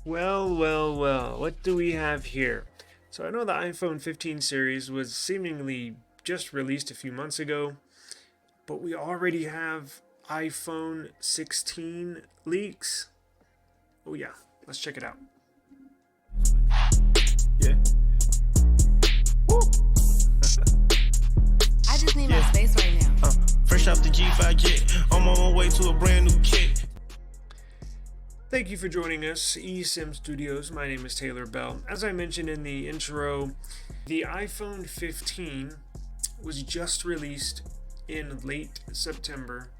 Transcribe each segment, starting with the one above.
Well, what do we have here? So I know the iPhone 15 series was seemingly just released a few months ago, but we already have iPhone 16 leaks. Oh yeah, let's check it out. Yeah. Woo. I just need my space right now. Fresh off the G5 jet, I'm on my way to a brand new kit. Thank you for joining us, eSIM Studios. My name is Taylor Bell. As I mentioned in the intro, the iPhone 15 was just released in late September,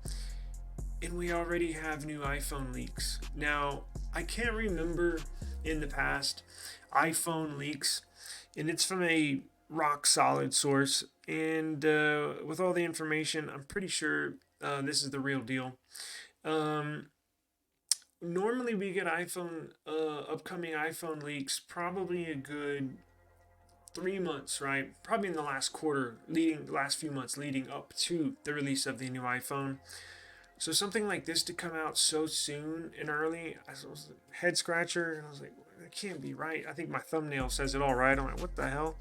and we already have new iPhone leaks. Now, I can't remember in the past iPhone leaks, and it's from a rock solid source, and with all the information, I'm pretty sure this is the real deal. Normally we get upcoming iPhone leaks probably a good 3 months, right? Probably in the last few months leading up to the release of the new iPhone. So something like this to come out so soon and early, I was a head scratcher, and I was like, that can't be right. I think my thumbnail says it all right. I'm like, what the hell?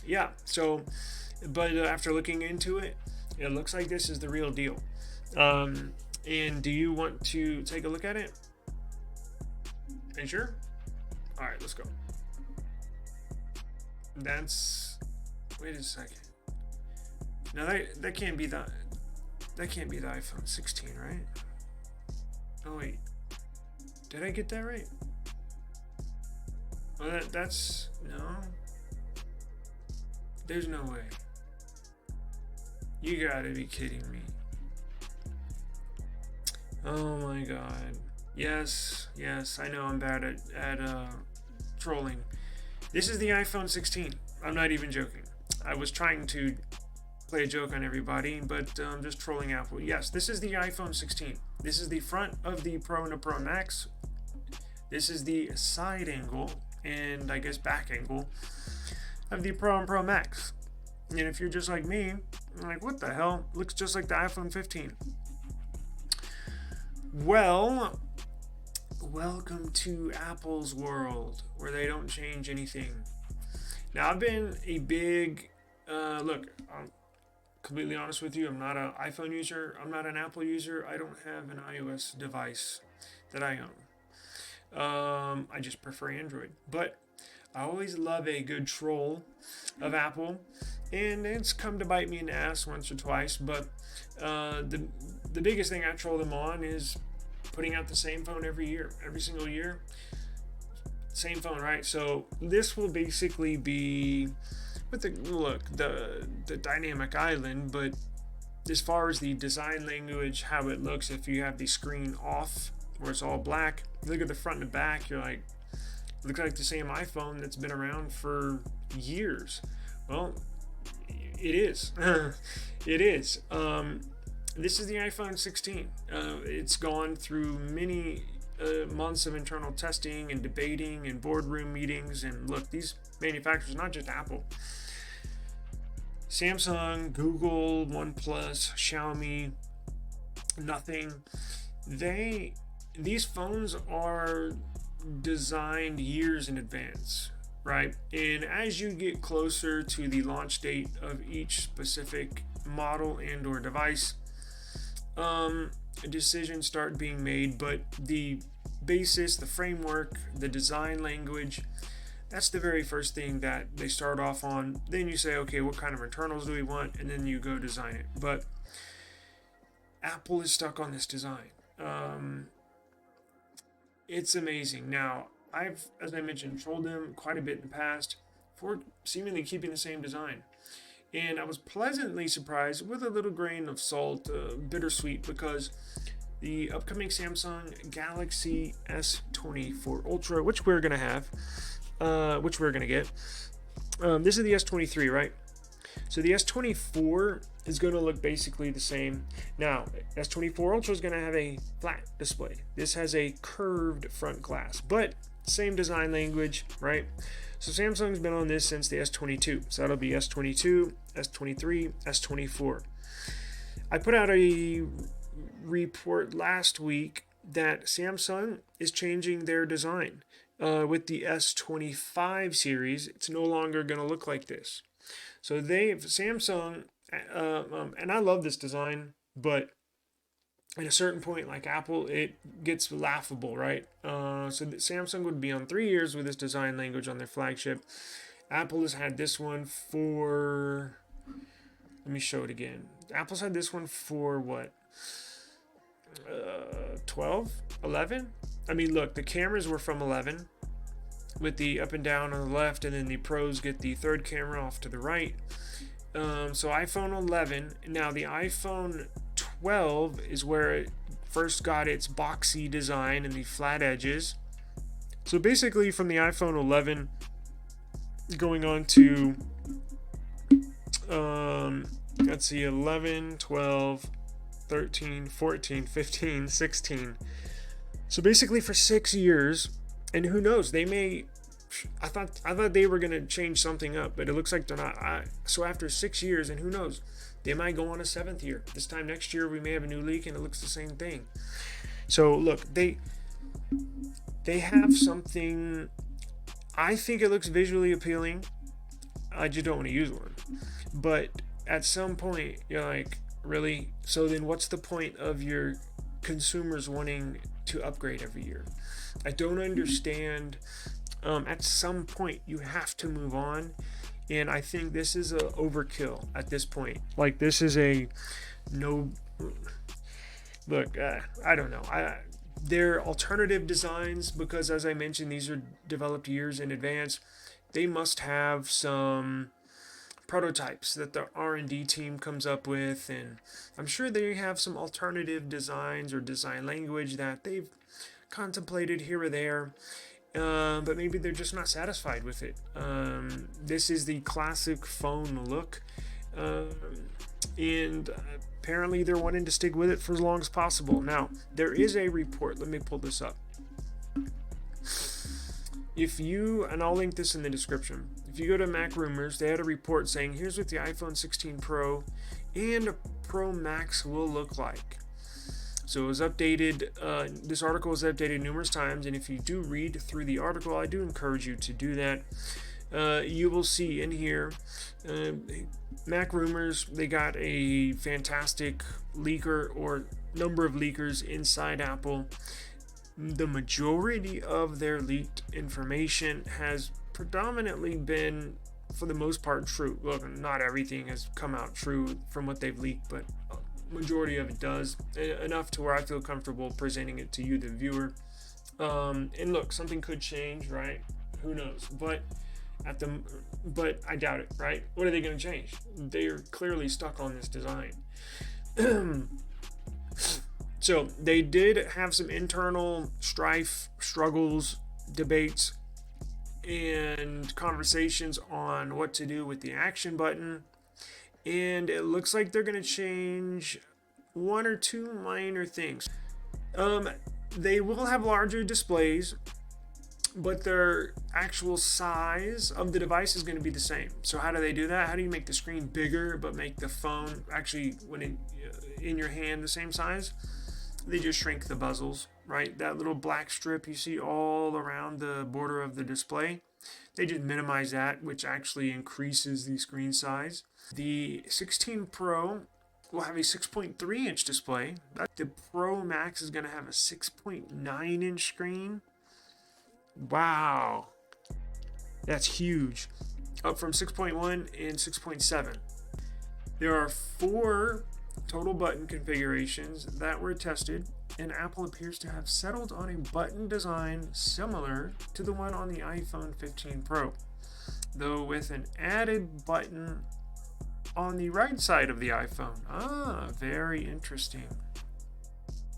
Yeah. So, but after looking into it, it looks like this is the real deal. And do you want to take a look at it? Are you sure? All right, let's go. Wait a second. Now that can't be the iPhone 16, right? Oh wait, did I get that right? Well, that's no. There's no way. You gotta be kidding me. Oh my god. Yes, I know I'm bad at trolling. This is the iPhone 16. I'm not even joking. I was trying to play a joke on everybody, but I'm just trolling Apple. Yes, this is the iPhone 16. This is the front of the Pro and the Pro Max. This is the side angle and I guess back angle of the Pro and Pro Max. And if you're just like me, I'm like, what the hell? Looks just like the iPhone 15. Well, welcome to Apple's world where they don't change anything. Now, I've been a big, look, I'm completely honest with you. I'm not an iPhone user. I'm not an Apple user. I don't have an iOS device that I own. I just prefer Android. But I always love a good troll of Apple. And it's come to bite me in the ass once or twice. But the biggest thing I troll them on is putting out the same phone every single year. Same phone, right? So this will basically be with the dynamic island, but as far as the design language, how it looks, if you have the screen off where it's all black, you look at the front and the back, you're like, it looks like the same iPhone that's been around for years. Well, it is. It is. This is the iPhone 16. It's gone through many months of internal testing and debating and boardroom meetings. And look, these manufacturers, not just Apple, Samsung, Google, OnePlus, Xiaomi, nothing. These phones are designed years in advance, right? And as you get closer to the launch date of each specific model and or device, decisions start being made, but the basis, the framework, the design language, that's the very first thing that they start off on. Then you say, okay, what kind of internals do we want? And then you go design it. But Apple is stuck on this design. It's amazing. Now, I've, as I mentioned, trolled them quite a bit in the past for seemingly keeping the same design. And I was pleasantly surprised with a little grain of salt, bittersweet, because the upcoming Samsung Galaxy S24 Ultra, which we're going to have, which we're going to get, this is the S23, right? So the S24 is going to look basically the same. Now, S24 Ultra is going to have a flat display. This has a curved front glass, but same design language, right? So Samsung's been on this since the S22. So that'll be S22, S23, S24. I put out a report last week that Samsung is changing their design. With the S25 series, it's no longer going to look like this. So Samsung, and I love this design, but at a certain point, like Apple, it gets laughable, right? So Samsung would be on 3 years with this design language on their flagship. Apple has had this one for, let me show it again. Apple's had this one for what? 12, 11. I mean, look, the cameras were from 11 with the up and down on the left, and then the pros get the third camera off to the right. So iPhone 11. Now the iPhone 12 is where it first got its boxy design and the flat edges. So basically from the iPhone 11 going on to let's see, 11, 12, 13, 14, 15, 16. So basically for 6 years, and who knows, they may, I thought they were going to change something up, but it looks like they're not. So after 6 years, and who knows, they might go on a 7th year. This time next year, we may have a new leak and it looks the same thing. So look, they have something. I think it looks visually appealing. I just don't want to use one. But at some point, you're like, really? So then what's the point of your consumers wanting to upgrade every year? I don't understand. At some point, you have to move on. And I think this is a overkill at this point. Like, this is a no. Look, I don't know. They're alternative designs because, as I mentioned, these are developed years in advance. They must have some prototypes that the R&D team comes up with, and I'm sure they have some alternative designs or design language that they've contemplated here or there. But maybe they're just not satisfied with it. This is the classic phone look, and apparently they're wanting to stick with it for as long as possible. Now, there is a report. Let me pull this up. And I'll link this in the description. If you go to Mac Rumors, they had a report saying, here's what the iPhone 16 Pro and Pro Max will look like. So it was updated. This article was updated numerous times, and if you do read through the article, I do encourage you to do that. You will see in here, Mac Rumors, they got a fantastic leaker or number of leakers inside Apple. The majority of their leaked information has predominantly been, for the most part, true. Look, not everything has come out true from what they've leaked, but majority of it does, enough to where I feel comfortable presenting it to you, the viewer. And look, something could change, right? Who knows? But I doubt it, right? What are they going to change? They're clearly stuck on this design. So they did have some internal strife, struggles, debates, and conversations on what to do with the action button. And it looks like they're going to change one or two minor things. They will have larger displays, but their actual size of the device is going to be the same. So how do they do that? How do you make the screen bigger but make the phone actually, when in your hand, the same size? They just shrink the bezels, right? That little black strip you see all around the border of the display, they just minimize that, which actually increases the screen size. The 16 Pro will have a 6.3 inch display. The Pro Max is going to have a 6.9 inch screen. Wow, that's huge, up from 6.1 and 6.7. There are 4 total button configurations that were tested, and Apple appears to have settled on a button design similar to the one on the iPhone 15 Pro, though with an added button on the right side of the iPhone. Very interesting.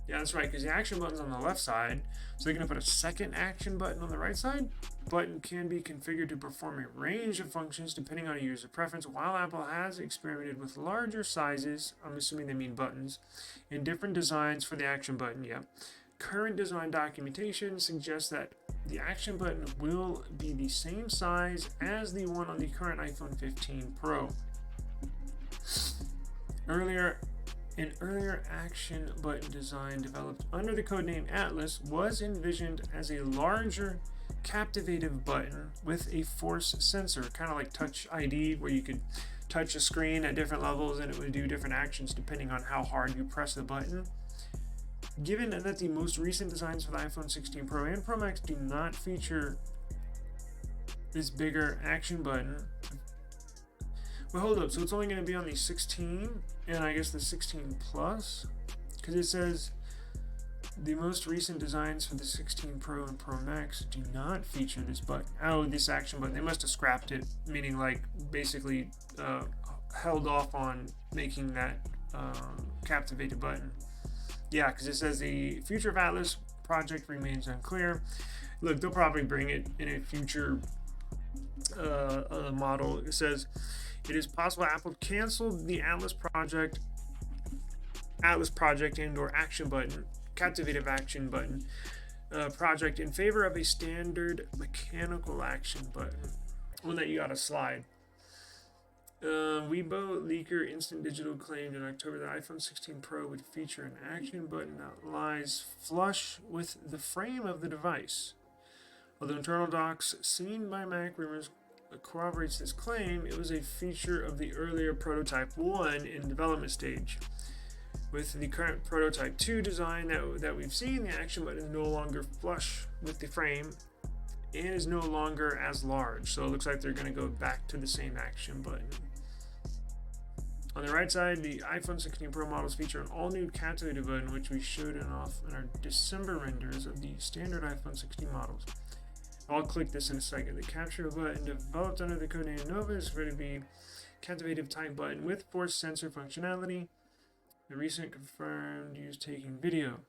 Yeah, that's right, because the action button's on the left side, so they're going to put a second action button on the right side. Button can be configured to perform a range of functions depending on a user preference. While Apple has experimented with larger sizes, I'm assuming they mean buttons, and different designs for the action button, current design documentation suggests that the action button will be the same size as the one on the current iPhone 15 Pro. Earlier, An earlier action button design developed under the codename Atlas was envisioned as a larger captivative button with a force sensor, kind of like Touch ID, where you could touch a screen at different levels and it would do different actions depending on how hard you press the button. Given that the most recent designs for the iPhone 16 Pro and Pro Max do not feature this bigger action button. Well, hold up. So it's only going to be on the 16 and I guess the 16 Plus? Because it says the most recent designs for the 16 Pro and Pro Max do not feature this button. Oh, this action button. They must have scrapped it, meaning like basically held off on making that captivated button. Yeah, because it says the future of Atlas project remains unclear. Look, they'll probably bring it in a future model. It says it is possible Apple canceled the Atlas project and/or action button, captivative action button project in favor of a standard mechanical action button, one that you gotta slide. Weibo leaker Instant Digital claimed in October that iPhone 16 Pro would feature an action button that lies flush with the frame of the device. Although internal docs seen by Mac Rumors corroborates this claim, it was a feature of the earlier Prototype 1 in development stage. With the current Prototype 2 design that we've seen, the action button is no longer flush with the frame and is no longer as large. So it looks like they're going to go back to the same action button. On the right side, the iPhone 16 Pro models feature an all-new captivated button, which we showed off in our December renders of the standard iPhone 16 models. I'll click this in a second. The capture button, developed under the codename Nova, is ready to be captivative type button with force sensor functionality. The recent confirmed use taking video.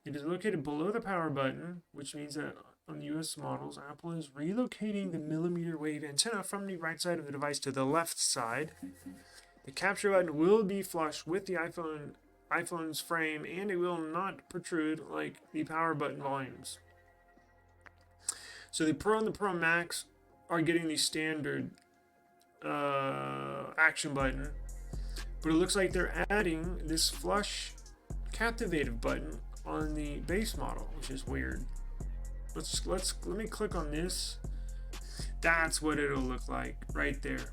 It is located below the power button, which means that on the US models, Apple is relocating the millimeter wave antenna from the right side of the device to the left side. The capture button will be flush with the iPhone's frame, and it will not protrude like the power button volumes. So the Pro and the Pro Max are getting the standard action button, but it looks like they're adding this flush captivative button on the base model, which is weird. Let me click on this. That's what it'll look like right there.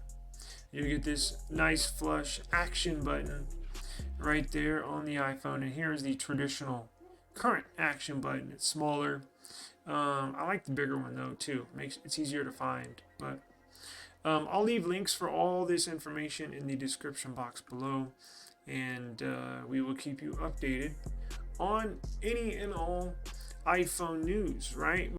You get this nice flush action button right there on the iPhone, and here's the traditional current action button. It's smaller. I like the bigger one though too. It's easier to find. But I'll leave links for all this information in the description box below, and we will keep you updated on any and all iPhone news. Right?